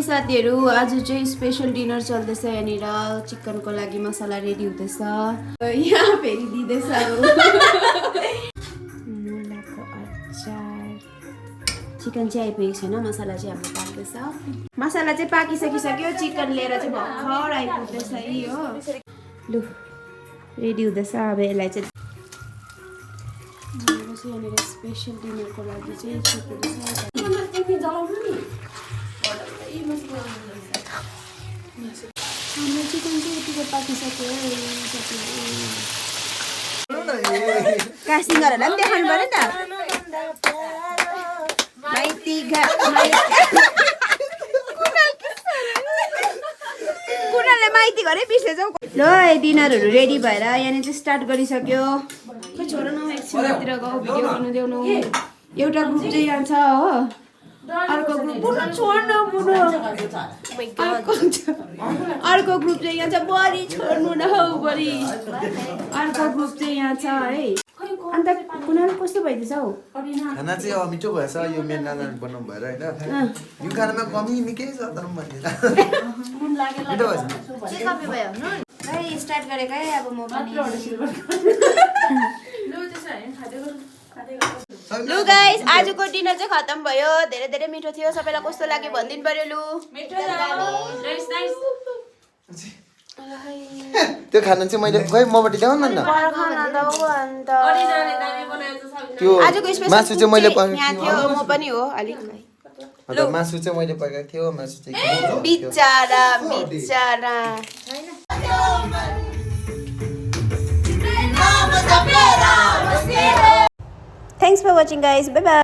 साथीहरु आज चाहिँ स्पेशल डिनर चल्दैछ यहाँनिर चिकनको लागि मसला रेडी हुँदैछ यहाँ फेरि दिदैछ मुलाको अचार चिकन चाहिँ आइपुगेको छैन मसला चाहिँ हाम्रो पाक्दैछ मसला चाहिँ पाकिसकिसक्यो चिकन लिएर चाहिँ भर्खर आइपुग्दैछ हो लु रेडी हुँदैछ अब यसलाई चाहिँ यहाँनिर स्पेशल डिनरको लागि चाहिँ हाम्रो चिकन चाहिँ यतिको पाकिसक्यो कासिङहरूलाई पनि देखाउनु पर्यो नि त कुनालले माइती घरै बिर्सेछ ल डिनरहरू रेडी भएर यहाँनिर चाहिँ स्टार्ट गरिसक्यो खोइ छोरा न एकछिनतिर गयो भिडियो गर्नु देउनु एउटा ग्रुप चाहिँ यहाँ छ हो अर्को ग्रुप अर्को ग्रुप चाहिँ यहाँ छ बढी छोड्नु न हौ बढी अर्को ग्रुप चाहिँ यहाँ छ है अन्त कुनाल कस्तो भइदिन्छ हौ खाना चाहिँ मिठो भएछ यो मेन नानाले बनाउनु भएर हैन यो खानामा कमी निकै छ तर भन्दिन मिठो भएछ के कपी भयो है स्टार्ट गरेको है अब म पनि लु गाइस आजको डिनर चाहिँ खतम भयो धेरै धेरै मिठो थियो सबैलाई कस्तो लाग्यो भनिदिनु पर्यो लु त्यो खाना चाहिँ मैले खै मबाट ल्याउ न त्यो आजको स्पेशल मासु चाहिँ मैले यहाँ थियो म पनि हो अलिक ल मासु चाहिँ मैले पकाएको थियो मासु चाहिँ बिचारा बिचारा Thanks for watching guys. Bye bye.